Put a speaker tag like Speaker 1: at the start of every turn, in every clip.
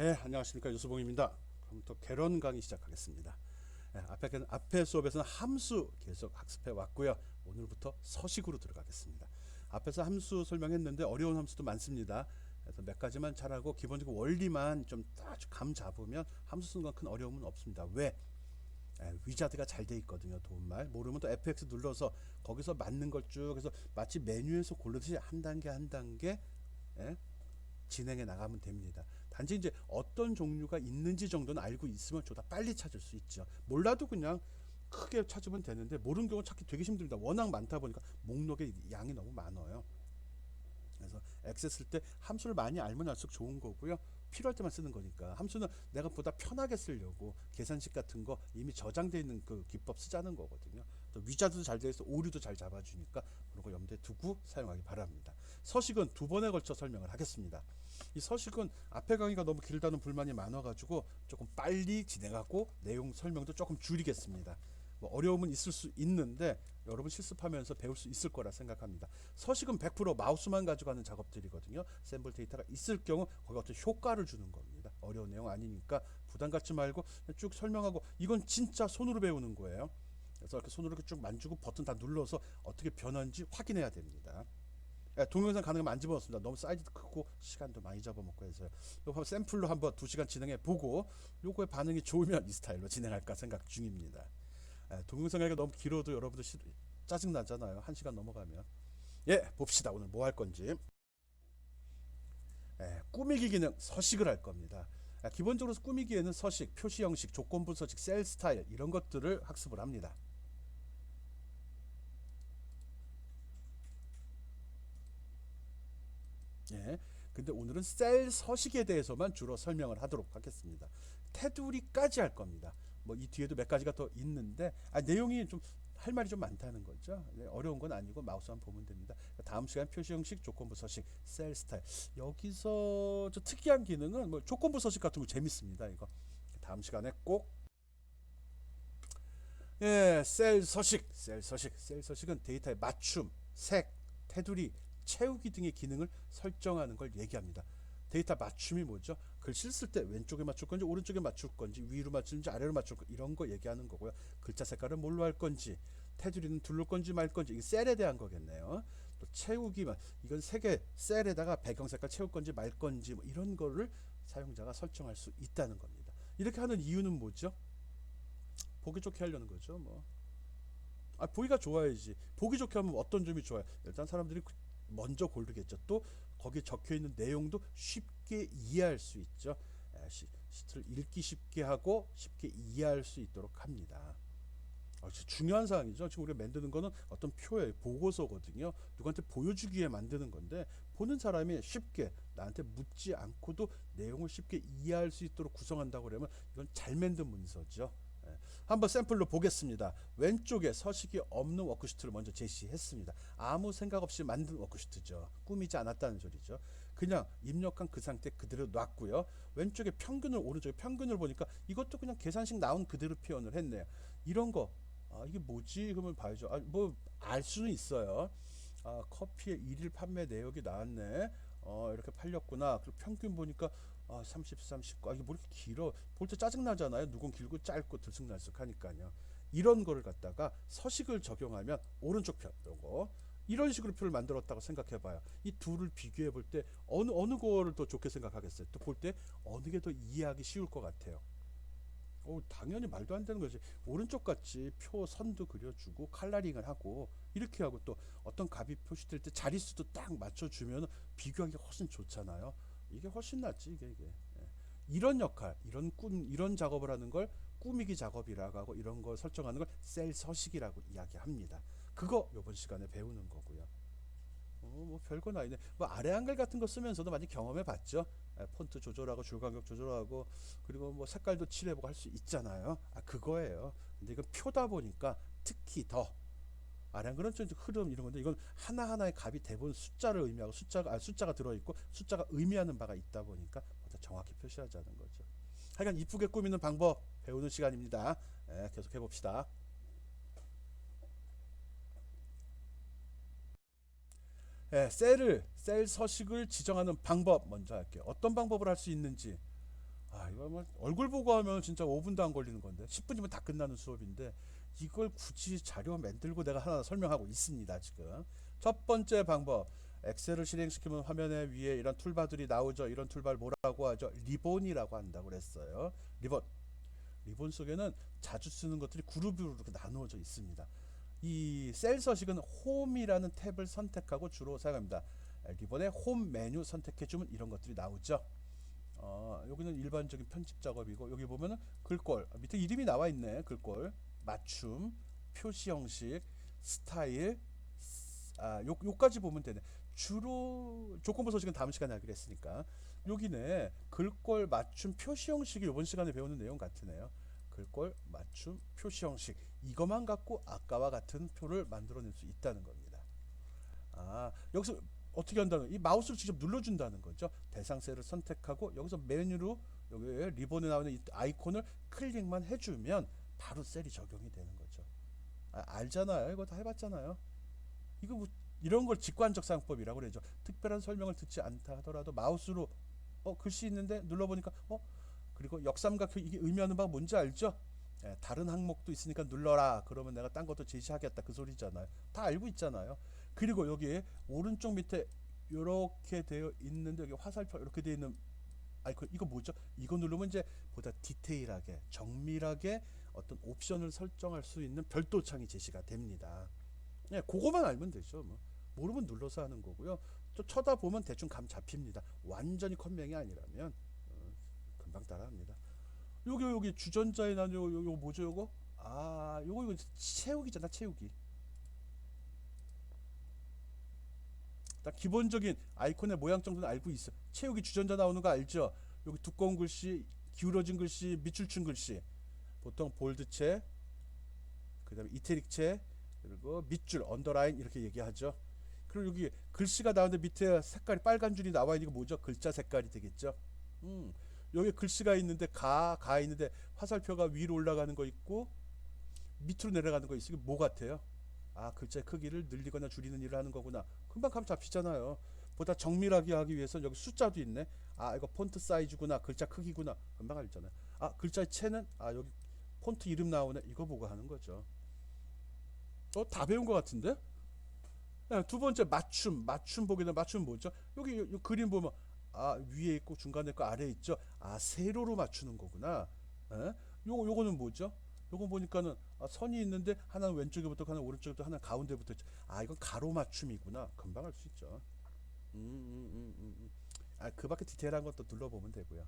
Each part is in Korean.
Speaker 1: 네, 안녕하십니까 유수봉입니다. 그럼 또 개론 강의 시작하겠습니다. 네, 앞에 수업에서는 함수 계속 학습해 왔고요. 오늘부터 서식으로 들어가겠습니다. 앞에서 함수 설명했는데 어려운 함수도 많습니다. 그래서 몇 가지만 잘하고 기본적인 원리만 좀 딱 감 잡으면 함수 쓰는 건 큰 어려움은 없습니다. 왜? 위자드가 잘 돼 있거든요. 도움말 모르면 또 FX 눌러서 거기서 맞는 걸 쭉 해서 마치 메뉴에서 고르듯이 한 단계 한 단계 예, 진행해 나가면 됩니다. 단지 이제 어떤 종류가 있는지 정도는 알고 있으면 저다 빨리 찾을 수 있죠. 몰라도 그냥 크게 찾으면 되는데 모르는 경우 찾기 되게 힘듭니다. 워낙 많다 보니까 목록의 양이 너무 많아요. 그래서 액세스 쓸 때 함수를 많이 알면 알수록 좋은 거고요. 필요할 때만 쓰는 거니까 함수는 내가 보다 편하게 쓰려고 계산식 같은 거 이미 저장되어 있는 그 기법 쓰자는 거거든요. 또 위자드도 잘 되어 있어 오류도 잘 잡아주니까 그런 거 염두에 두고 사용하기 바랍니다. 서식은 두 번에 걸쳐 설명을 하겠습니다. 이 서식은 앞에 강의가 너무 길다는 불만이 많아가지고 조금 빨리 진행하고 내용 설명도 조금 줄이겠습니다. 뭐 어려움은 있을 수 있는데 여러분 실습하면서 배울 수 있을 거라 생각합니다. 서식은 100% 마우스만 가지고 하는 작업들이거든요. 샘플 데이터가 있을 경우 거기 어떤 효과를 주는 겁니다. 어려운 내용 아니니까 부담 갖지 말고 쭉 설명하고 이건 진짜 손으로 배우는 거예요. 그래서 이렇게 손으로 이렇게 쭉 만지고 버튼 다 눌러서 어떻게 변하는지 확인해야 됩니다. 동영상 가능하면 안 집어넣습니다. 너무 사이즈도 크고 시간도 많이 잡아먹고 해서요. 요거 샘플로 한번 2시간 진행해 보고 요거의 반응이 좋으면 이 스타일로 진행할까 생각 중입니다. 동영상 하기가 너무 길어도 여러분들 짜증 나잖아요. 1시간 넘어가면. 예, 봅시다. 오늘 뭐 할 건지. 꾸미기 기능 서식을 할 겁니다. 기본적으로 꾸미기에는 서식, 표시 형식, 조건부 서식, 셀 스타일 이런 것들을 학습을 합니다. 예. 근데 오늘은 셀 서식에 대해서만 주로 설명을 하도록 하겠습니다. 테두리까지 할 겁니다. 뭐 이 뒤에도 몇 가지가 더 있는데 내용이 좀 할 말이 좀 많다는 거죠. 네, 어려운 건 아니고 마우스만 보면 됩니다. 다음 시간 표시 형식, 조건부 서식, 셀 스타일. 여기서 저 특이한 기능은 뭐 조건부 서식 같은 거 재밌습니다. 이거 다음 시간에 꼭 셀 서식은 데이터의 맞춤, 색, 테두리, 채우기 등의 기능을 설정하는 걸 얘기합니다. 데이터 맞춤이 뭐죠? 글씨를 쓸 때 왼쪽에 맞출 건지 오른쪽에 맞출 건지 위로 맞출지 아래로 맞출 건지 이런 거 얘기하는 거고요. 글자 색깔은 뭘로 할 건지 테두리는 둘를 건지 말 건지 이게 셀에 대한 거겠네요. 또 채우기만 이건 색의 셀에다가 배경 색깔 채울 건지 말 건지 뭐 이런 거를 사용자가 설정할 수 있다는 겁니다. 이렇게 하는 이유는 뭐죠? 보기 좋게 하려는 거죠. 뭐 보기가 좋아야지. 보기 좋게 하면 어떤 점이 좋아요? 일단 사람들이 먼저 고르겠죠. 또 거기에 적혀 있는 내용도 쉽게 이해할 수 있죠. 시트를 읽기 쉽게 하고 쉽게 이해할 수 있도록 합니다. 중요한 사항이죠. 지금 우리가 만드는 거는 어떤 표의 보고서거든요. 누구한테 보여주기 위해 만드는 건데 보는 사람이 쉽게 나한테 묻지 않고도 내용을 쉽게 이해할 수 있도록 구성한다고 그러면 이건 잘 만든 문서죠. 한번 샘플로 보겠습니다. 왼쪽에 서식이 없는 워크시트를 먼저 제시했습니다. 아무 생각 없이 만든 워크시트죠. 꾸미지 않았다는 소리죠. 그냥 입력한 그 상태 그대로 놨고요. 왼쪽에 평균을 오른쪽에 평균을 보니까 이것도 그냥 계산식 나온 그대로 표현을 했네요. 이런 거 이게 뭐지? 그러면 봐야죠. 뭐 알 수는 있어요. 커피의 일일 판매 내역이 나왔네. 이렇게 팔렸구나. 그리고 평균 보니까 33, 19. 이게 뭐 이렇게 길어. 볼 때 짜증 나잖아요. 누군 길고 짧고 들쑥날쑥하니까요. 이런 거를 갖다가 서식을 적용하면 오른쪽 편 요거 이런 식으로 표를 만들었다고 생각해 봐요. 이 둘을 비교해 볼 때 어느 거를 더 좋게 생각하겠어요? 또 볼 때 어느 게 더 이해하기 쉬울 것 같아요. 당연히 말도 안 되는 거지. 오른쪽 같이 표 선도 그려주고 칼라링을 하고 이렇게 하고 또 어떤 값이 표시될 때 자릿수도 딱 맞춰주면 비교하기 훨씬 좋잖아요. 이게 훨씬 낫지 이게. 이런 역할, 이런 작업을 하는 걸 꾸미기 작업이라고 하고 이런 걸 설정하는 걸 셀 서식이라고 이야기합니다. 그거 이번 시간에 배우는 거고요. 뭐 별건 아니네. 뭐 아래 한글 같은 거 쓰면서도 많이 경험해 봤죠. 폰트 조절하고 줄 간격 조절하고 그리고 뭐 색깔도 칠해보고 할 수 있잖아요. 그거예요. 근데 이건 표다 보니까 특히 더 아래 한글은 좀 흐름 이런 건데 이건 하나하나의 값이 대부분 숫자를 의미하고 숫자가 들어있고 숫자가 의미하는 바가 있다 보니까 더 정확히 표시하자는 거죠. 하여간 이쁘게 꾸미는 방법 배우는 시간입니다. 계속 해봅시다. 셀 서식을 지정하는 방법 먼저 할게요. 어떤 방법을 할 수 있는지. 이거 뭐 얼굴 보고 하면 진짜 5분도 안 걸리는 건데 10분이면 다 끝나는 수업인데 이걸 굳이 자료 만들고 내가 하나 설명하고 있습니다. 지금 첫 번째 방법, 엑셀을 실행시키면 화면에 위에 이런 툴바들이 나오죠. 이런 툴바를 뭐라고 하죠? 리본이라고 한다고 그랬어요. 리본 속에는 자주 쓰는 것들이 그룹으로 이렇게 나누어져 있습니다. 이 셀 서식은 홈이라는 탭을 선택하고 주로 사용합니다. 리본에 홈 메뉴 선택해주면 이런 것들이 나오죠. 여기는 일반적인 편집 작업이고, 여기 보면은 글꼴 밑에 이름이 나와 있네. 글꼴, 맞춤, 표시 형식, 스타일, 요까지 보면 되네. 주로 조건부 서식은 다음 시간에 하기로 했으니까 여기네. 글꼴, 맞춤, 표시 형식이 이번 시간에 배우는 내용 같으네요. 글꼴, 맞춤, 표시 형식, 이것만 갖고 아까와 같은 표를 만들어낼 수 있다는 겁니다. 여기서 어떻게 한다는, 이 마우스를 직접 눌러준다는 거죠. 대상 셀을 선택하고 여기서 메뉴로 여기 리본에 나오는 이 아이콘을 클릭만 해주면 바로 셀이 적용이 되는 거죠. 알잖아요. 이거 다 해봤잖아요. 이거 뭐 이런 걸 직관적 사용법이라고 그러죠. 특별한 설명을 듣지 않다 하더라도 마우스로 글씨 있는데 눌러보니까 그리고 역삼각형, 이게 의미하는 바가 뭔지 알죠? 다른 항목도 있으니까 눌러라. 그러면 내가 딴 것도 제시하겠다, 그 소리잖아요. 다 알고 있잖아요. 그리고 여기 오른쪽 밑에 이렇게 되어 있는데 여기 화살표 이렇게 되어 있는 아이콘, 이거 뭐죠? 이거 누르면 이제 보다 디테일하게 정밀하게 어떤 옵션을 설정할 수 있는 별도 창이 제시가 됩니다. 그거만 알면 되죠. 뭐. 모르면 눌러서 하는 거고요. 또 쳐다보면 대충 감 잡힙니다. 완전히 컴맹이 아니라면 금방 따라합니다. 여기 주전자에 난 요거 뭐죠? 요거 채우기잖아. 채우기. 딱 기본적인 아이콘의 모양 정도는 알고 있어. 채우기 주전자 나오는 거 알죠? 여기 두꺼운 글씨, 기울어진 글씨, 밑줄친 글씨, 보통 볼드체, 그 다음에 이태릭체, 그리고 밑줄, 언더라인 이렇게 얘기하죠. 그리고 여기 글씨가 나오는데 밑에 색깔이 빨간 줄이 나와 있는 게 뭐죠? 글자 색깔이 되겠죠. 여기 글씨가 있는데 가 있는데 화살표가 위로 올라가는 거 있고 밑으로 내려가는 거 있으면 뭐 같아요? 글자의 크기를 늘리거나 줄이는 일을 하는 거구나. 금방 감 잡히잖아요. 보다 정밀하게 하기 위해서 여기 숫자도 있네. 이거 폰트 사이즈구나, 글자 크기구나, 금방 알잖아요. 글자의 채는 여기 폰트 이름 나오네. 이거 보고 하는 거죠. 다 배운 것 같은데? 두 번째, 맞춤 보게 되면 맞춤 뭐죠? 여기 그림 보면 위에 있고 중간에 있고 아래에 있죠. 세로로 맞추는 거구나. 요거는 뭐죠? 요거 보니까는 선이 있는데 하나는 왼쪽에 붙어 하나는 오른쪽에 붙어 하나는 가운데 붙어 있죠. 이건 가로 맞춤이구나. 금방 할 수 있죠. 그 밖에 디테일한 것도 눌러보면 되고요.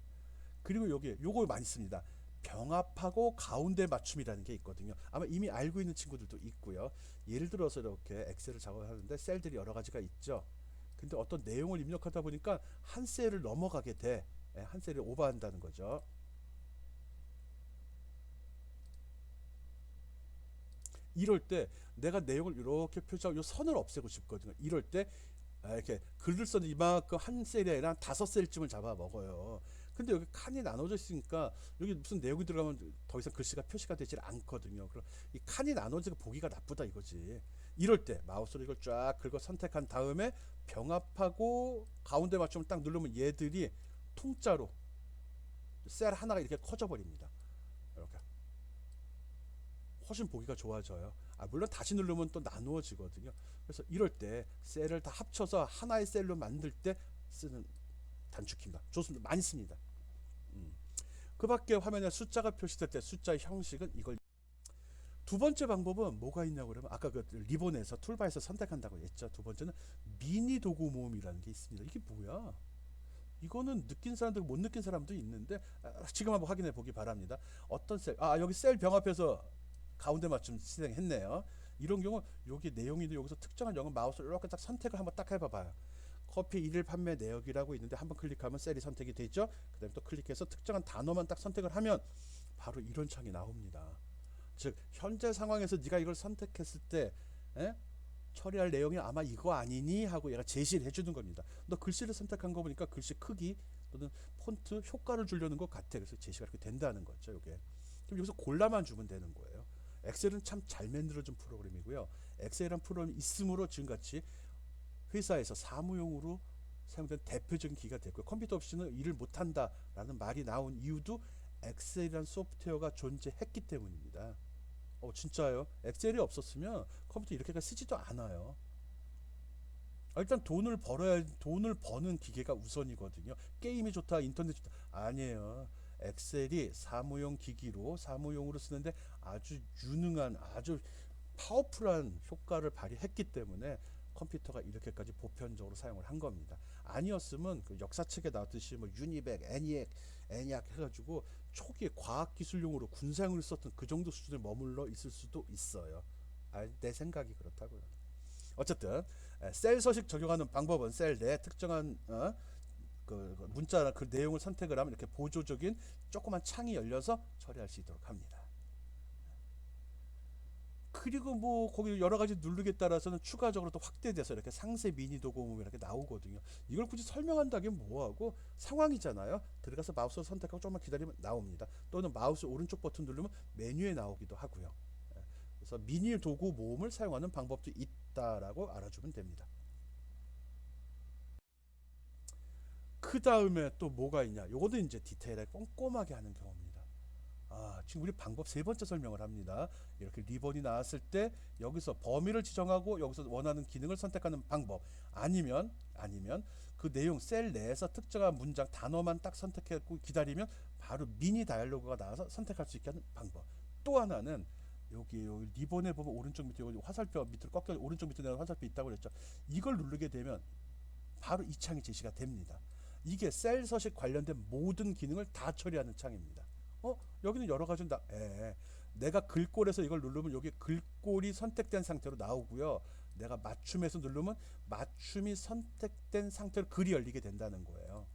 Speaker 1: 그리고 요거 많이 씁니다. 병합하고 가운데 맞춤이라는 게 있거든요. 아마 이미 알고 있는 친구들도 있고요. 예를 들어서 이렇게 엑셀을 작업하는데 셀들이 여러 가지가 있죠. 근데 어떤 내용을 입력하다 보니까 한 셀을 넘어가게 돼. 한 셀을 오버한다는 거죠. 이럴 때 내가 내용을 이렇게 표시하고 이 선을 없애고 싶거든요. 이럴 때 이렇게 글을 써도 이만큼 한 셀이 아니라 5셀쯤을 잡아 먹어요. 근데 여기 칸이 나눠져 있으니까 여기 무슨 내용이 들어가면 더 이상 글씨가 표시가 되질 않거든요. 그럼 이 칸이 나눠지고 보기가 나쁘다 이거지. 이럴 때 마우스로 이걸 쫙 긁어 선택한 다음에 병합하고 가운데 맞춤을 딱 누르면 얘들이 통짜로 셀 하나가 이렇게 커져 버립니다. 이렇게 훨씬 보기가 좋아져요. 물론 다시 누르면 또 나누어지거든요. 그래서 이럴 때 셀을 다 합쳐서 하나의 셀로 만들 때 쓰는 단축키입니다. 좋습니다. 많이 씁니다. 그 밖에 화면에 숫자가 표시될 때 숫자의 형식은 이걸. 두 번째 방법은 뭐가 있냐고 그러면 아까 그 리본에서 툴바에서 선택한다고 했죠. 두 번째는 미니 도구 모음이라는 게 있습니다. 이게 뭐야? 이거는 느낀 사람도 못 느낀 사람도 있는데 지금 한번 확인해 보기 바랍니다. 어떤 셀? 여기 셀 병합해서 가운데 맞춤 실행했네요. 이런 경우 여기 내용이 여기서 특정한 영어 마우스를 이렇게 딱 선택을 한번 딱 해봐봐요. 커피 일일 판매 내역이라고 있는데 한번 클릭하면 셀이 선택이 되죠. 그 다음에 또 클릭해서 특정한 단어만 딱 선택을 하면 바로 이런 창이 나옵니다. 즉 현재 상황에서 네가 이걸 선택했을 때 처리할 내용이 아마 이거 아니니 하고 얘가 제시를 해주는 겁니다. 너 글씨를 선택한 거 보니까 글씨 크기 또는 폰트 효과를 주려는 것 같아. 그래서 제시가 이렇게 된다는 거죠. 이게 그럼 여기서 골라만 주면 되는 거예요. 엑셀은 참 잘 만들어진 프로그램이고요. 엑셀이란 프로그램이 있으므로 지금같이 회사에서 사무용으로 사용되는 대표적인 기기가 됐고요. 컴퓨터 없이는 일을 못한다라는 말이 나온 이유도 엑셀이라는 소프트웨어가 존재했기 때문입니다. 진짜요? 엑셀이 없었으면 컴퓨터 이렇게까지 쓰지도 않아요. 일단 돈을 버는 기계가 우선이거든요. 게임이 좋다, 인터넷 좋다. 아니에요. 엑셀이 사무용으로 쓰는데 아주 유능한, 아주 파워풀한 효과를 발휘했기 때문에 컴퓨터가 이렇게까지 보편적으로 사용을 한 겁니다. 아니었으면 그 역사책에 나왔듯이 뭐 유니백, 애니악 해가지고 초기에 과학기술용으로 군사용으로 썼던 그 정도 수준에 머물러 있을 수도 있어요. 내 생각이 그렇다고요. 어쨌든 셀 서식 적용하는 방법은 셀 내 특정한 그 문자나 그 내용을 선택을 하면 이렇게 보조적인 조그만 창이 열려서 처리할 수 있도록 합니다. 그리고 뭐 거기 여러 가지 누르기에 따라서는 추가적으로 또 확대돼서 이렇게 상세 미니 도구문 이렇게 나오거든요. 이걸 굳이 설명한다긴 뭐하고, 상황이잖아요. 들어가서 마우스 선택하고 조금만 기다리면 나옵니다. 또는 마우스 오른쪽 버튼 누르면 메뉴에 나오기도 하고요. 그래서 미니 도구 모음을 사용하는 방법도 있다라고 알아주면 됩니다. 그 다음에 또 뭐가 있냐? 요거도 이제 디테일하게 꼼꼼하게 하는 경우입니다. 지금 우리 방법 세 번째 설명을 합니다. 이렇게 리본이 나왔을 때 여기서 범위를 지정하고 여기서 원하는 기능을 선택하는 방법, 아니면 그 내용 셀 내에서 특정한 문장 단어만 딱 선택하고 기다리면 바로 미니 다이얼로그가 나와서 선택할 수 있게 하는 방법. 또 하나는 여기 리본에 보면 오른쪽 밑에 화살표 밑으로 꺾여 오른쪽 밑에 내는 화살표 있다고 그랬죠. 이걸 누르게 되면 바로 이 창이 제시가 됩니다. 이게 셀 서식 관련된 모든 기능을 다 처리하는 창입니다. 여기는 여러 가지 내가 글꼴에서 이걸 누르면 여기 글꼴이 선택된 상태로 나오고요. 내가 맞춤에서 누르면 맞춤이 선택된 상태로 글이 열리게 된다는 거예요.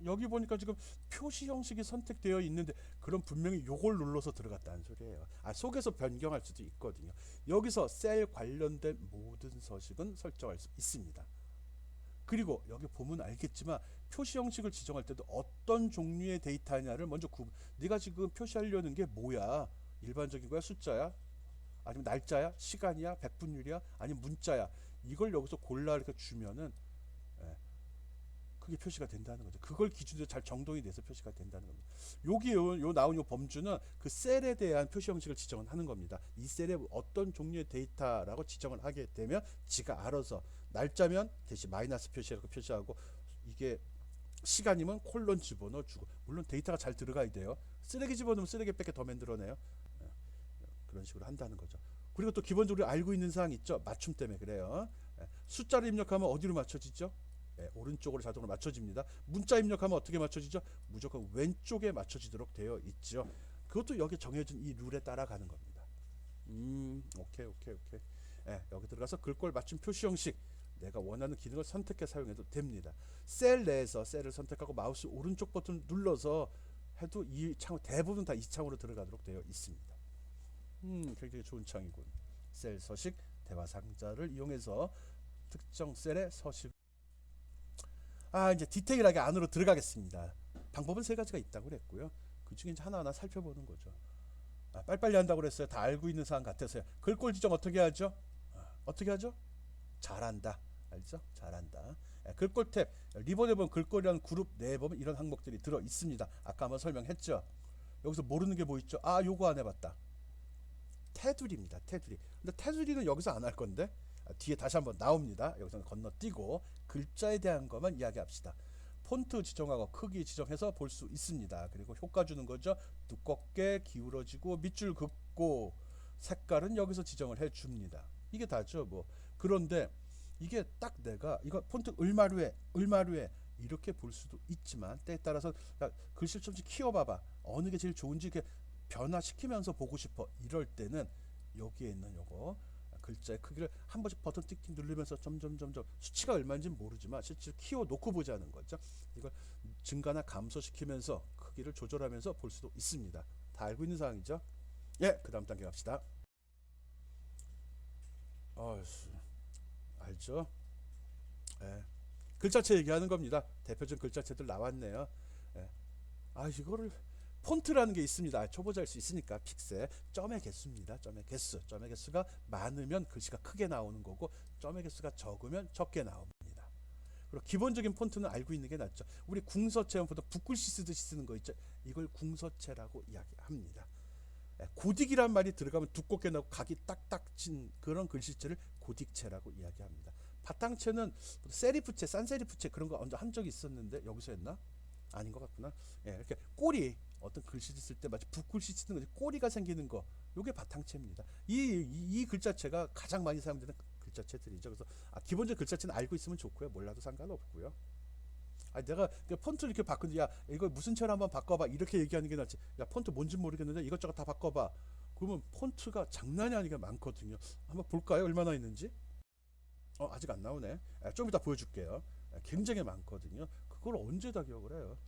Speaker 1: 여기 보니까 지금 표시 형식이 선택되어 있는데 그럼 분명히 요걸 눌러서 들어갔다는 소리예요. 속에서 변경할 수도 있거든요. 여기서 셀 관련된 모든 서식은 설정할 수 있습니다. 그리고 여기 보면 알겠지만 표시 형식을 지정할 때도 어떤 종류의 데이터냐를 먼저 네가 지금 표시하려는 게 뭐야? 일반적인 거야? 숫자야? 아니면 날짜야? 시간이야? 백분율이야? 아니면 문자야? 이걸 여기서 골라 이렇게 주면은 그게 표시가 된다는 거죠. 그걸 기준으로 잘 정돈이 돼서 표시가 된다는 겁니다. 여기 요 나온 요 범주는 그 셀에 대한 표시 형식을 지정을 하는 겁니다. 이 셀에 어떤 종류의 데이터라고 지정을 하게 되면 지가 알아서, 날짜면 대신 마이너스 표시하고 표시하고, 이게 시간이면 콜론 집어넣어주고, 물론 데이터가 잘 들어가야 돼요. 쓰레기 집어넣으면 쓰레기 밖에 더 만들어내요. 그런 식으로 한다는 거죠. 그리고 또 기본적으로 알고 있는 사항 있죠. 맞춤 때문에 그래요. 숫자를 입력하면 어디로 맞춰지죠? 오른쪽으로 자동으로 맞춰집니다. 문자 입력하면 어떻게 맞춰지죠? 무조건 왼쪽에 맞춰지도록 되어 있죠. 그것도 여기 정해진 이 룰에 따라가는 겁니다. 오케이. 여기 들어가서 글꼴 맞춤 표시 형식, 내가 원하는 기능을 선택해 사용해도 됩니다. 셀 내에서 셀을 선택하고 마우스 오른쪽 버튼 눌러서 해도 이 창 대부분 다 이 창으로 들어가도록 되어 있습니다. 굉장히 좋은 창이군. 셀 서식 대화 상자를 이용해서 특정 셀의 서식. 이제 디테일하게 안으로 들어가겠습니다. 방법은 세 가지가 있다고 그랬고요. 그 중에 하나하나 살펴보는 거죠. 빨리빨리 한다고 그랬어요. 다 알고 있는 사항 같아서요. 글꼴 지정 어떻게 하죠? 어떻게 하죠? 잘한다. 알죠? 잘한다. 글꼴 탭, 리본에 보면 글꼴이라는 그룹 내에 보면 이런 항목들이 들어 있습니다. 아까 한번 설명했죠. 여기서 모르는 게 뭐 있죠? 요거 안 해봤다. 테두리입니다. 테두리. 근데 테두리는 여기서 안 할 건데 뒤에 다시 한번 나옵니다. 여기서는 건너뛰고 글자에 대한 것만 이야기합시다. 폰트 지정하고 크기 지정해서 볼 수 있습니다. 그리고 효과 주는 거죠. 두껍게 기울어지고 밑줄 긋고, 색깔은 여기서 지정을 해 줍니다. 이게 다죠. 그런데 이게 딱 내가 이거 폰트 을마루에 이렇게 볼 수도 있지만, 때에 따라서 글씨를 좀 키워봐봐, 어느 게 제일 좋은지 이렇게 변화시키면서 보고 싶어, 이럴 때는 여기에 있는 요거 글자의 크기를 한 번씩 버튼 띡띡 누르면서 점점 수치가 얼마인지는 모르지만 실제로 키워 놓고 보자는 거죠. 이걸 증가나 감소시키면서 크기를 조절하면서 볼 수도 있습니다. 다 알고 있는 사항이죠. 그 다음 단계 갑시다. 알죠? 글자체 얘기하는 겁니다. 대표적인 글자체들 나왔네요. 이거를 폰트라는 게 있습니다. 초보자일 수 있으니까 픽셀, 점의 개수입니다. 점의 개수. 점의 개수가 많으면 글씨가 크게 나오는 거고 점의 개수가 적으면 적게 나옵니다. 그리고 기본적인 폰트는 알고 있는 게 낫죠. 우리 궁서체 폰트 붓글씨 쓰듯이 쓰는 거 있죠. 이걸 궁서체라고 이야기합니다. 고딕이란 말이 들어가면 두껍게 나고 각이 딱딱 진 그런 글씨체를 고딕체라고 이야기합니다. 바탕체는 세리프체, 산세리프체 그런 거 언제 한 적이 있었는데 여기서 했나? 아닌 것 같구나. 이렇게 꼬리 어떤 글씨를 쓸 때 마치 붓글씨 쓰는 거지 꼬리가 생기는 거 요게 바탕체입니다. 이 글자체가 가장 많이 사용되는 글자체들이죠. 그래서 기본적 글자체는 알고 있으면 좋고요. 몰라도 상관없고요. 내가 폰트 이렇게 바꾼데 야 이거 무슨 체로 한번 바꿔봐 이렇게 얘기하는 게 낫지. 야 폰트 뭔지 모르겠는데 이것저것 다 바꿔봐. 그러면 폰트가 장난이 아니게 많거든요. 한번 볼까요? 얼마나 있는지. 아직 안 나오네. 좀 이따 보여줄게요. 굉장히 많거든요. 그걸 언제 다 기억을 해요.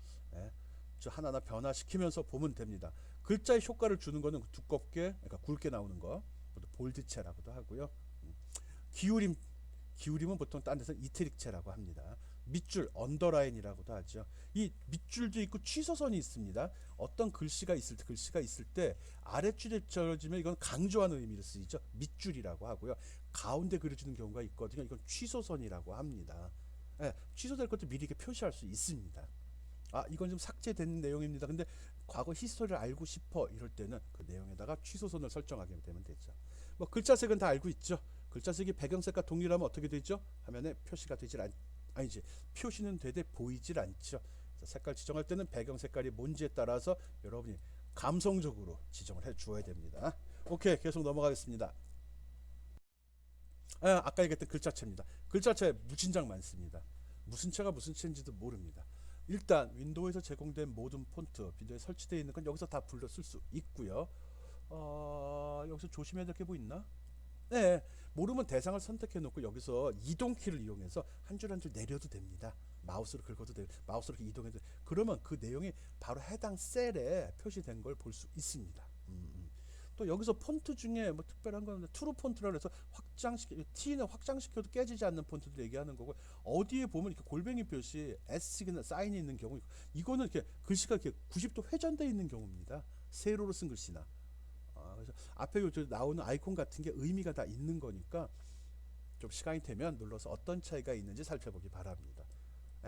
Speaker 1: 저 하나하나 변화시키면서 보면 됩니다. 글자의 효과를 주는 거는 두껍게, 그러니까 굵게 나오는 거, 볼드체라고도 하고요. 기울임은 보통 딴 데서 이태릭체라고 합니다. 밑줄, 언더라인이라고도 하죠. 이 밑줄도 있고 취소선이 있습니다. 어떤 글씨가 있을 때 아랫줄이 떨어지면 이건 강조하는 의미로 쓰이죠. 밑줄이라고 하고요. 가운데 그려지는 경우가 있거든요. 이건 취소선이라고 합니다. 취소될 것도 미리 이렇게 표시할 수 있습니다. 이건 좀 삭제된 내용입니다. 근데 과거 히스토리를 알고 싶어 이럴 때는 그 내용에다가 취소선을 설정하게 되면 되죠. 뭐 글자색은 다 알고 있죠. 글자색이 배경색과 동일하면 어떻게 되죠? 화면에 표시가 되질 아니지. 표시는 되되 보이질 않죠. 그래서 색깔 지정할 때는 배경 색깔이 뭔지에 따라서 여러분이 감성적으로 지정을 해 주어야 됩니다. 오케이, 계속 넘어가겠습니다. 아까 얘기했던 글자체입니다. 글자체 무진장 많습니다. 무슨 체가 무슨 체인지도 모릅니다. 일단 윈도우에서 제공된 모든 폰트, 윈도우에 설치되어 있는 건 여기서 다 불러 쓸 수 있고요. 여기서 조심해야 될 게 뭐 있나? 네, 모르면 대상을 선택해 놓고 여기서 이동키를 이용해서 한 줄 한 줄 내려도 됩니다. 마우스로 긁어도 돼요. 마우스로 이렇게 이동해도 돼요. 그러면 그 내용이 바로 해당 셀에 표시된 걸 볼 수 있습니다. 또 여기서 폰트 중에 뭐 특별한 건 트루 폰트라 해서 T는 확장시켜도 깨지지 않는 폰트도 얘기하는 거고, 어디에 보면 이렇게 골뱅이 표시 S 사인이 있는 경우, 이거는 이렇게 글씨가 이렇게 90도 회전되어 있는 경우입니다. 세로로 쓴 글씨나. 그래서 앞에 나오는 아이콘 같은 게 의미가 다 있는 거니까 좀 시간이 되면 눌러서 어떤 차이가 있는지 살펴보기 바랍니다.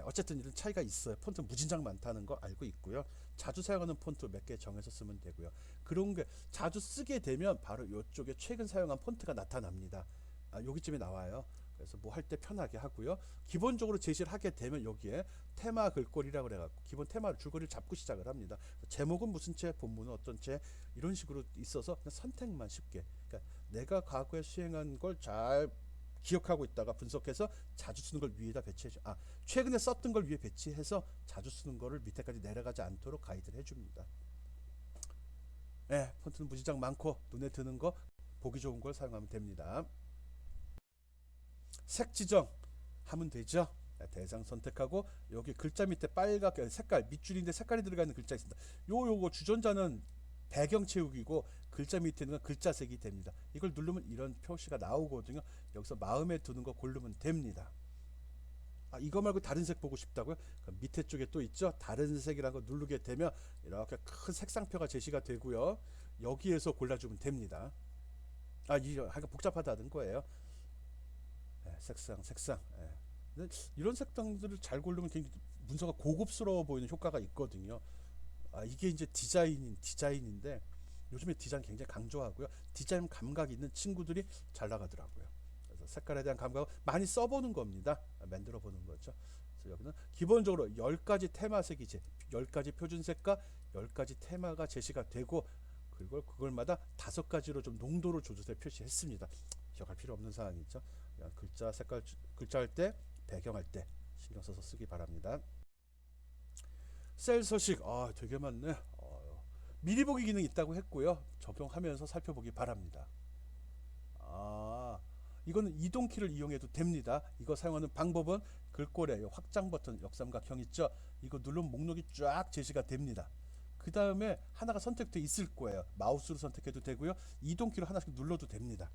Speaker 1: 어쨌든 이런 차이가 있어요. 폰트 무진장 많다는 거 알고 있고요. 자주 사용하는 폰트 몇 개 정해서 쓰면 되고요. 그런 게 자주 쓰게 되면 바로 이쪽에 최근 사용한 폰트가 나타납니다. 여기쯤에 나와요. 그래서 뭐 할 때 편하게 하고요. 기본적으로 제시를 하게 되면 여기에 테마 글꼴이라고 그래갖고 기본 테마를 줄거리를 잡고 시작을 합니다. 제목은 무슨 체, 본문은 어떤 체 이런 식으로 있어서 그냥 선택만 쉽게. 그러니까 내가 과거에 수행한 걸 잘 기억하고 있다가 분석해서 자주 쓰는 걸 위에다 배치해줘. 최근에 썼던 걸 위에 배치해서 자주 쓰는 거를 밑에까지 내려가지 않도록 가이드를 해줍니다. 폰트는 무지장 많고 눈에 드는 거 보기 좋은 걸 사용하면 됩니다. 색 지정 하면 되죠. 대상 선택하고 여기 글자 밑에 빨갛게 색깔 밑줄인데 색깔이 들어가 있는 글자 있습니다. 요거 주전자는 배경 채우기고 글자 밑에 있는 건 글자색이 됩니다. 이걸 누르면 이런 표시가 나오거든요. 여기서 마음에 드는 거 고르면 됩니다. 이거 말고 다른 색 보고 싶다고요? 그럼 밑에 쪽에 또 있죠. 다른 색이라는 거 누르게 되면 이렇게 큰 색상표가 제시가 되고요. 여기에서 골라주면 됩니다. 이거 복잡하다는 거예요. 색상. 이런 색상들을 잘 고르면 굉장히 문서가 고급스러워 보이는 효과가 있거든요. 이게 이제 디자인인데 요즘에 디자인 굉장히 강조하고요. 디자인 감각이 있는 친구들이 잘 나가더라고요. 그래서 색깔에 대한 감각을 많이 써보는 겁니다. 만들어 보는 거죠. 그래서 여기는 기본적으로 10가지 테마색이 10가지 표준색과 10가지 테마가 제시가 되고, 그리고 그걸마다 5가지로 좀 농도를 조절해 표시했습니다. 기억할 필요 없는 사항이죠. 글자 색깔, 글자 할 때, 배경할 때 신경 써서 쓰기 바랍니다. 셀 서식 되게 많네. 미리 보기 기능이 있다고 했고요. 적용하면서 살펴보기 바랍니다. 이거는 이동키를 이용해도 됩니다. 이거 사용하는 방법은 글꼴에 확장 버튼 역삼각형 있죠. 이거 누르면 목록이 쫙 제시가 됩니다. 그 다음에 하나가 선택돼 있을 거예요. 마우스로 선택해도 되고요. 이동키로 하나씩 눌러도 됩니다.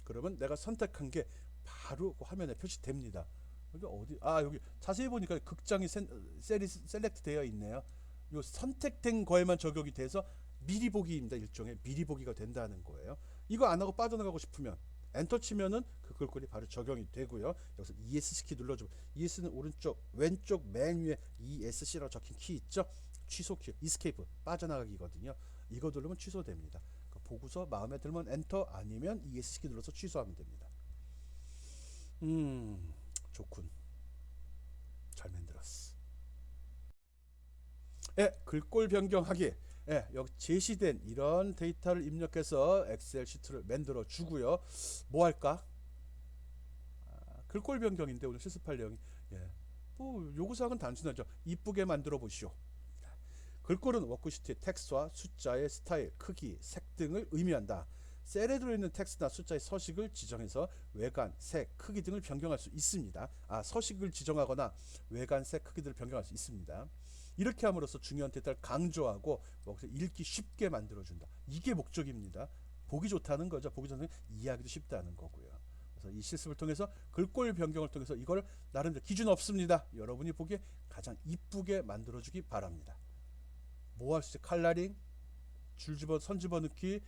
Speaker 1: 그러면 내가 선택한 게 바로 그 화면에 표시됩니다. 여기 어디? 여기 자세히 보니까 극장이 셀렉트 되어 있네요. 요 선택된 거에만 적용이 돼서 미리 보기입니다. 일종의 미리 보기가 된다는 거예요. 이거 안 하고 빠져나가고 싶으면 엔터 치면은 그 글꼴이 바로 적용이 되고요. 여기서 ESC 키 눌러주고, ES는 오른쪽 왼쪽 맨 위에 ESC라고 적힌 키 있죠? 취소 키, 이스케이프 빠져나가기거든요. 이거 누르면 취소됩니다. 보고서 마음에 들면 엔터, 아니면 ESC 키 눌러서 취소하면 됩니다. 좋군. 잘 만들었어. 예, 글꼴 변경하기. 예, 여기 제시된 이런 데이터를 입력해서 엑셀 시트를 만들어 주고요. 뭐 할까? 글꼴 변경인데 오늘 실습할 내용이, 예, 뭐 요구사항은 단순하죠. 이쁘게 만들어 보시오. 글꼴은 워크시트의 텍스트와 숫자의 스타일, 크기, 색 등을 의미한다. 셀에 들어있는 텍스트나 숫자의 서식을 지정해서 외관, 색, 크기 등을 변경할 수 있습니다. 서식을 지정하거나 외관, 색, 크기 등을 변경할 수 있습니다. 이렇게 함으로써 중요한 데이터를 강조하고 읽기 쉽게 만들어준다. 이게 목적입니다. 보기 좋다는 거죠. 보기 좋다는 이해하기도 쉽다는 거고요. 그래서 이 실습을 통해서 글꼴 변경을 통해서 이걸 나름대로 기준 없습니다. 여러분이 보기에 가장 이쁘게 만들어주기 바랍니다. 뭐 할 수 있어요? 칼라링, 선 집어넣기,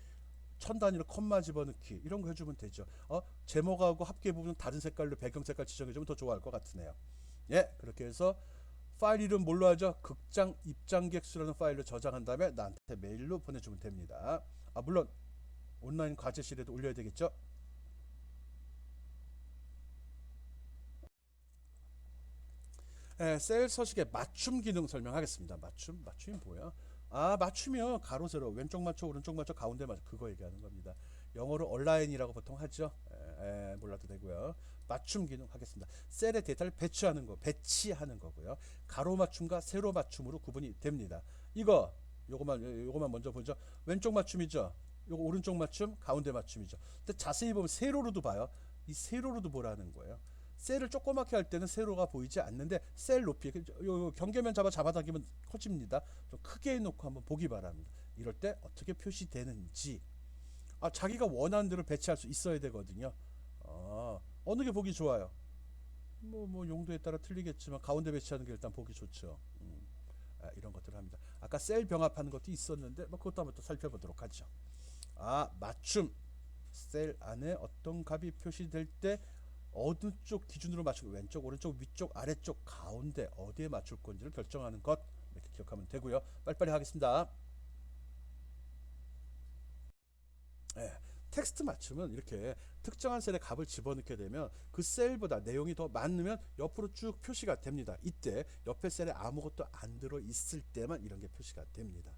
Speaker 1: 천 단위로 컴마 집어넣기, 이런 거 해주면 되죠. 제목하고 합계 부분 다른 색깔로 배경 색깔 지정해주면 더 좋아할 것 같으네요. 예, 그렇게 해서 파일 이름 뭘로 하죠? 극장 입장객수라는 파일로 저장한 다음에 나한테 메일로 보내주면 됩니다. 물론 온라인 과제실에도 올려야 되겠죠? 셀 서식의 맞춤 기능 설명하겠습니다. 맞춤이 뭐야? 맞춤이요. 가로 세로 왼쪽 맞춰 오른쪽 맞춰 가운데 맞춰, 그거 얘기하는 겁니다. 영어로 얼라인이라고 보통 하죠. 몰라도 되고요. 맞춤 기능 하겠습니다. 셀에 데이터를 배치하는 거고요. 가로 맞춤과 세로 맞춤으로 구분이 됩니다. 요거만 먼저 보죠. 왼쪽 맞춤이죠. 요거 오른쪽 맞춤, 가운데 맞춤이죠. 근데 자세히 보면 세로로도 봐요. 이 세로로도 보라는 거예요. 셀을 조그맣게 할 때는 세로가 보이지 않는데 셀 높이, 요 경계면 잡아당기면 커집니다. 좀 크게 해놓고 한번 보기 바랍니다. 이럴 때 어떻게 표시되는지, 자기가 원하는 대로 배치할 수 있어야 되거든요. 어느 게 보기 좋아요? 뭐 용도에 따라 틀리겠지만 가운데 배치하는 게 일단 보기 좋죠. 이런 것들을 합니다. 아까 셀 병합하는 것도 있었는데 뭐 그것도 한번 또 살펴보도록 하죠. 맞춤. 셀 안에 어떤 값이 표시될 때 어느 쪽 기준으로 맞추고, 왼쪽, 오른쪽, 위쪽, 아래쪽, 가운데 어디에 맞출 건지를 결정하는 것, 이렇게 기억하면 되고요. 빨리빨리 하겠습니다. 텍스트 맞춤은 이렇게 특정한 셀에 값을 집어넣게 되면 그 셀보다 내용이 더 많으면 옆으로 쭉 표시가 됩니다. 이때 옆에 셀에 아무것도 안 들어있을 때만 이런 게 표시가 됩니다.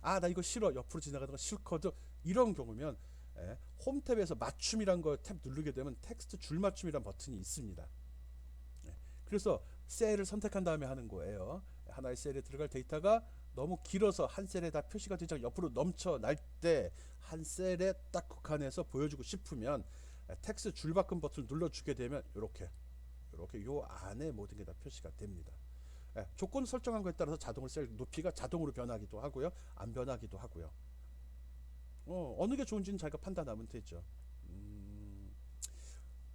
Speaker 1: 나 이거 싫어, 옆으로 지나가는 거 싫거든, 이런 경우면 홈탭에서 맞춤이란 거 탭 누르게 되면 텍스트 줄맞춤이란 버튼이 있습니다. 그래서 셀을 선택한 다음에 하는 거예요. 하나의 셀에 들어갈 데이터가 너무 길어서 한 셀에 다 표시가 되지 않고 옆으로 넘쳐날 때 한 셀에 딱 국한해서 보여주고 싶으면 텍스트 줄바꿈 버튼을 눌러주게 되면 이렇게 요 안에 모든 게 다 표시가 됩니다. 조건 설정한 거에 따라서 자동으로 셀 높이가 자동으로 변하기도 하고요, 안 변하기도 하고요. 어느 게 좋은지는 자기가 판단하면 되죠.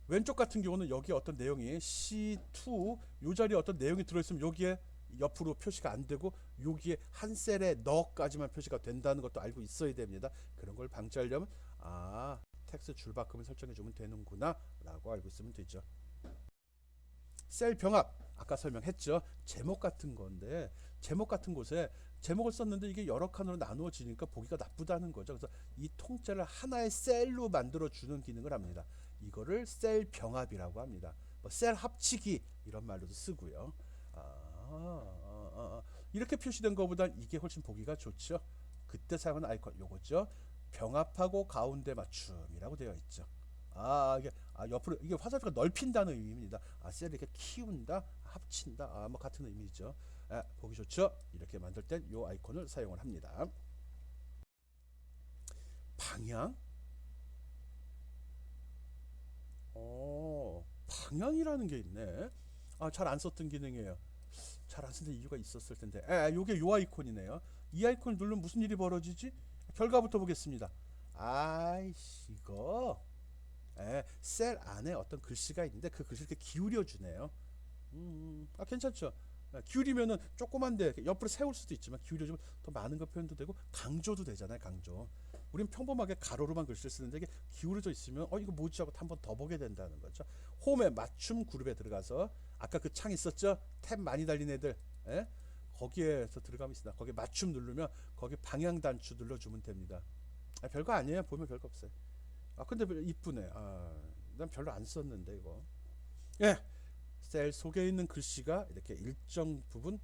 Speaker 1: 왼쪽 같은 경우는 여기에 어떤 내용이 C2 요 자리에 어떤 내용이 들어있으면 여기에 옆으로 표시가 안 되고 여기에 한 셀에 너까지만 표시가 된다는 것도 알고 있어야 됩니다. 그런 걸 방지하려면 텍스트 줄바꿈을 설정해 주면 되는구나 라고 알고 있으면 되죠. 셀 병합 아까 설명했죠. 제목 같은 건데, 제목 같은 곳에 제목을 썼는데 이게 여러 칸으로 나누어지니까 보기가 나쁘다는 거죠. 그래서 이 통째를 하나의 셀로 만들어 주는 기능을 합니다. 이거를 셀 병합이라고 합니다. 셀 합치기 이런 말로도 쓰고요. 이렇게 표시된 것보다 이게 훨씬 보기가 좋죠. 그때 사용하는 아이콘 요거죠. 병합하고 가운데 맞춤이라고 되어 있죠. 이게 옆으로, 이게 화살표가 넓힌다는 의미입니다. 셀을 이렇게 키운다, 합친다, 뭐 같은 의미죠. 보기 좋죠. 이렇게 만들 땐 요 아이콘을 사용을 합니다. 방향? 방향이라는 게 있네. 잘 안 썼던 기능이에요. 잘 안 쓰는 이유가 있었을 텐데. 요게 요 아이콘이네요. 이 아이콘을 누르면 무슨 일이 벌어지지? 결과부터 보겠습니다. 이거 셀 안에 어떤 글씨가 있는데 그 글씨를 이렇게 기울여 주네요. 괜찮죠? 기울이면은 조그만데 옆으로 세울 수도 있지만 기울여주면 더 많은 거 표현도 되고 강조도 되잖아요. 강조. 우린 평범하게 가로로만 글씨를 쓰는데 이게 기울어져 있으면 이거 뭐지 하고 한 번 더 보게 된다는 거죠. 홈에 맞춤 그룹에 들어가서 아까 그 창 있었죠? 탭 많이 달린 애들. 예? 거기에서 들어가면 있습니다. 거기 맞춤 누르면 거기 방향 단추 눌러주면 됩니다. 별거 아니에요. 보면 별거 없어요. 근데 이쁘네. 난 별로 안 썼는데 이거. 예. 셀 속에 있는 글씨가 이렇게 일정 부분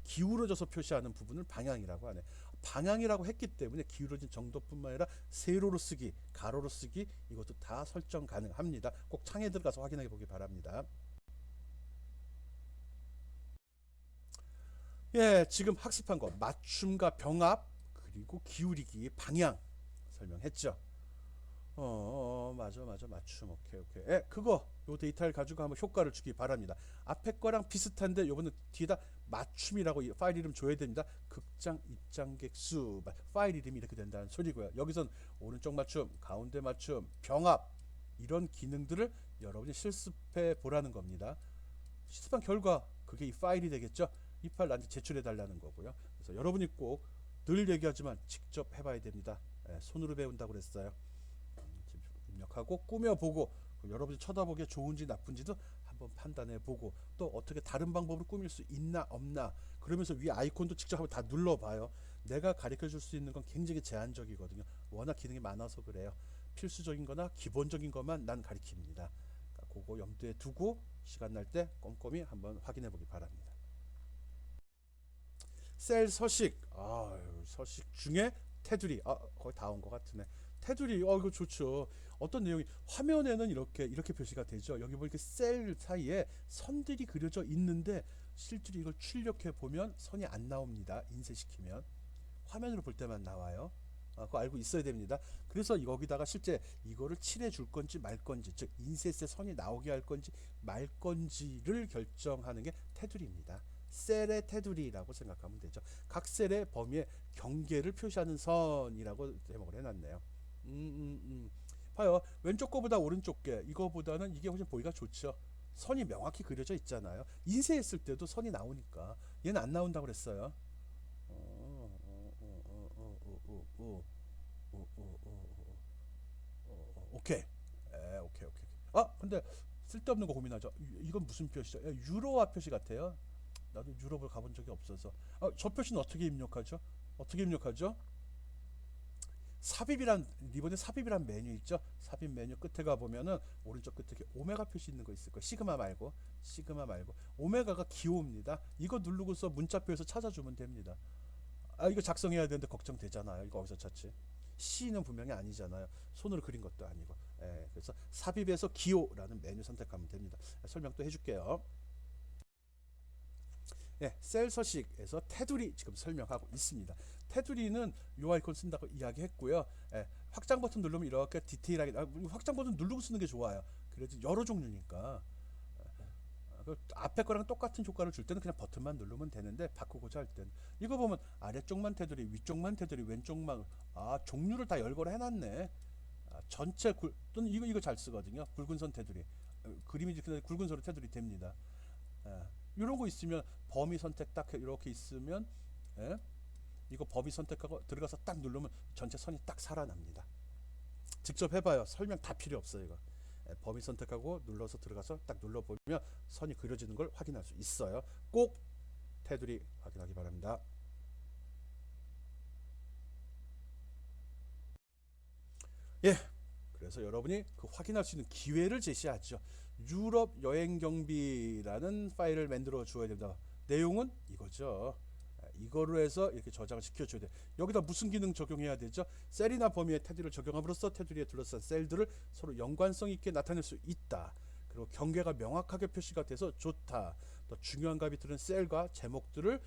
Speaker 1: 기울어져서 표시하는 부분을 방향이라고 하네. 방향이라고 했기 때문에 기울어진 정도뿐만 아니라 세로로 쓰기, 가로로 쓰기 이것도 다 설정 가능합니다. 꼭 창에 들어가서 확인해 보기 바랍니다. 예, 지금 학습한 거 맞춤과 병합 그리고 기울이기 방향 설명했죠. 맞아 맞춤 오케이. 그거 요 데이터를 가지고 한번 효과를 주기 바랍니다. 앞에 거랑 비슷한데 요거는 뒤에다 맞춤이라고 파일 이름 줘야 됩니다. 극장 입장객 수 파일 이름이 이렇게 된다는 소리고요. 여기선 오른쪽 맞춤, 가운데 맞춤, 병합 이런 기능들을 여러분이 실습해 보라는 겁니다. 실습한 결과 그게 이 파일이 되겠죠. 이 파일 나한테 제출해 달라는 거고요. 그래서 여러분이 꼭 늘 얘기하지만 직접 해봐야 됩니다. 손으로 배운다고 그랬어요. 입력하고 꾸며보고 여러분이 쳐다보기에 좋은지 나쁜지도 한번 판단해보고 또 어떻게 다른 방법으로 꾸밀 수 있나 없나 그러면서 위 아이콘도 직접 한번 다 눌러봐요. 내가 가르쳐줄 수 있는 건 굉장히 제한적이거든요. 워낙 기능이 많아서 그래요. 필수적인 거나 기본적인 것만 난 가르칩니다. 그러니까 그거 염두에 두고 시간 날 때 꼼꼼히 한번 확인해 보기 바랍니다. 셀 서식 서식 중에 테두리 거의 다 온 것 같으네. 테두리 이거 좋죠. 어떤 내용이 화면에는 이렇게 표시가 되죠. 여기 보니까 셀 사이에 선들이 그려져 있는데 실제로 이걸 출력해 보면 선이 안 나옵니다. 인쇄시키면 화면으로 볼 때만 나와요. 그거 알고 있어야 됩니다. 그래서 여기다가 실제 이거를 칠해 줄 건지 말 건지 즉 인쇄세 선이 나오게 할 건지 말 건지를 결정하는 게 테두리입니다. 셀의 테두리라고 생각하면 되죠. 각 셀의 범위의 경계를 표시하는 선이라고 제목을 해놨네요. 봐요. 왼쪽 거보다 오른쪽 게 이거보다는 이게 훨씬 보기가 좋죠. 선이 명확히 그려져 있잖아요. 인쇄했을 때도 선이 나오니까 얘는 안 나온다고 그랬어요. 오케이. 오케이. 근데 쓸데없는 거 고민하죠. 이건 무슨 표시죠? 유로화 표시 같아요. 나도 유럽을 가본 적이 없어서. 저 표시는 어떻게 입력하죠? 삽입이란 리본에 삽입이란 메뉴 있죠? 삽입 메뉴 끝에 가 보면은 오른쪽 끝에 오메가 표시 있는 거 있을 거예요. 시그마 말고 오메가가 기호입니다. 이거 누르고서 문자표에서 찾아주면 됩니다. 이거 작성해야 되는데 걱정되잖아요. 이거 어디서 찾지? C는 분명히 아니잖아요. 손으로 그린 것도 아니고. 그래서 삽입에서 기호라는 메뉴 선택하면 됩니다. 설명 또 해줄게요. 셀 서식에서 테두리 지금 설명하고 있습니다. 테두리는 요 아이콘 쓴다고 이야기했고요. 확장 버튼 누르면 이렇게 디테일하게 확장 버튼 누르고 쓰는 게 좋아요. 그래도 여러 종류니까 그 앞에 거랑 똑같은 효과를 줄 때는 그냥 버튼만 누르면 되는데 바꾸고자 할 때는 이거 보면 아래쪽만 테두리, 위쪽만 테두리, 왼쪽만 종류를 다 열거를 해놨네. 전체 또는 이거 잘 쓰거든요. 굵은 선 테두리 그림이 이렇게 굵은 선으로 테두리 됩니다. 이런 거 있으면 범위 선택 딱 이렇게 있으면 이거 범위 선택하고 들어가서 딱 누르면 전체 선이 딱 살아납니다. 직접 해봐요. 설명 다 필요 없어요. 이거 범위 선택하고 눌러서 들어가서 딱 눌러보면 선이 그려지는 걸 확인할 수 있어요. 꼭 테두리 확인하기 바랍니다. 그래서 여러분이 그 확인할 수 있는 기회를 제시하죠. 유럽 여행 경비라는 파일을 만들어 주어야 됩니다. 내용은 이거죠. 이거로 해서 이렇게 저장을 시켜줘야 돼. 여기다 무슨 기능 적용해야 되죠? 셀이나 범위에 테두리를 적용함으로써 테두리에 둘러싼 셀들을 서로 연관성 있게 나타낼 수 있다. 그리고 경계가 명확하게 표시가 돼서 좋다. 또 중요한 값이 들은 셀과 제목들을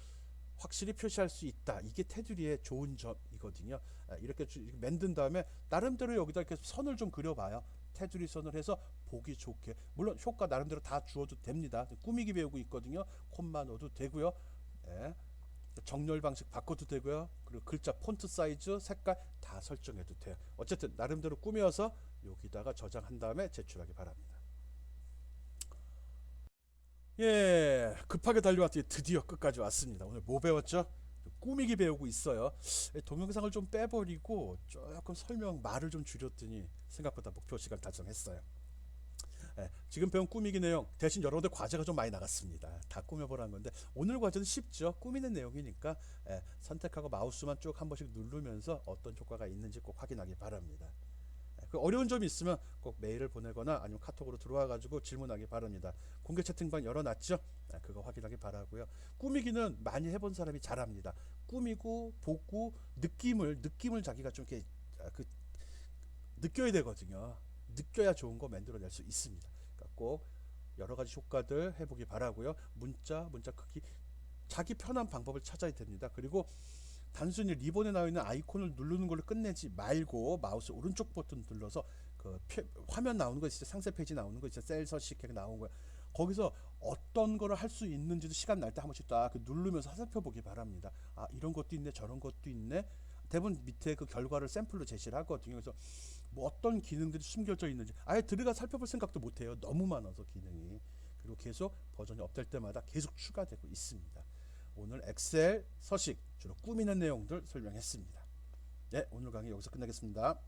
Speaker 1: 확실히 표시할 수 있다. 이게 테두리의 좋은 점이거든요. 이렇게 만든 다음에 나름대로 여기다 이렇게 선을 좀 그려봐요. 테두리 선을 해서 보기 좋게. 물론 효과 나름대로 다 주어도 됩니다. 꾸미기 배우고 있거든요. 콤마 넣어도 되고요. 정렬 방식 바꿔도 되고요. 그리고 글자 폰트 사이즈, 색깔 다 설정해도 돼요. 어쨌든 나름대로 꾸며서 여기다가 저장한 다음에 제출하기 바랍니다. 예, 급하게 달려왔더니 드디어 끝까지 왔습니다. 오늘 뭐 배웠죠? 꾸미기 배우고 있어요. 동영상을 좀 빼버리고 조금 설명 말을 좀 줄였더니 생각보다 목표 시간 달성했어요. 예, 지금 배운 꾸미기 내용 대신 여러분들 과제가 좀 많이 나갔습니다. 다 꾸며보라는 건데 오늘 과제는 쉽죠. 꾸미는 내용이니까 선택하고 마우스만 쭉 한 번씩 누르면서 어떤 효과가 있는지 꼭 확인하기 바랍니다. 그 어려운 점이 있으면 꼭 메일을 보내거나 아니면 카톡으로 들어와 가지고 질문하기 바랍니다. 공개 채팅방 열어놨죠? 그거 확인하기 바라고요. 꾸미기는 많이 해본 사람이 잘합니다. 꾸미고 보고 느낌을 자기가 좀 이렇게 느껴야 되거든요. 느껴야 좋은 거 만들어낼 수 있습니다. 그러니까 꼭 여러 가지 효과들 해보기 바라고요. 문자 크기 자기 편한 방법을 찾아야 됩니다. 그리고 단순히 리본에 나와 있는 아이콘을 누르는 걸로 끝내지 말고 마우스 오른쪽 버튼 눌러서 그 화면 나오는 거 있죠. 상세 페이지 나오는 거 있죠. 셀 서식 이렇게 나온 거야. 거기서 어떤 거를 할 수 있는지도 시간 날 때 한 번씩 딱 누르면서 살펴보기 바랍니다. 아, 이런 것도 있네, 저런 것도 있네. 대부분 밑에 그 결과를 샘플로 제시를 하거든요. 그래서 뭐 어떤 기능들이 숨겨져 있는지 아예 들어가 살펴볼 생각도 못 해요. 너무 많아서 기능이. 그리고 계속 버전이 업될 때마다 계속 추가되고 있습니다. 오늘 엑셀 서식 주로 꾸미는 내용들 설명했습니다. 네, 오늘 강의 여기서 끝내겠습니다.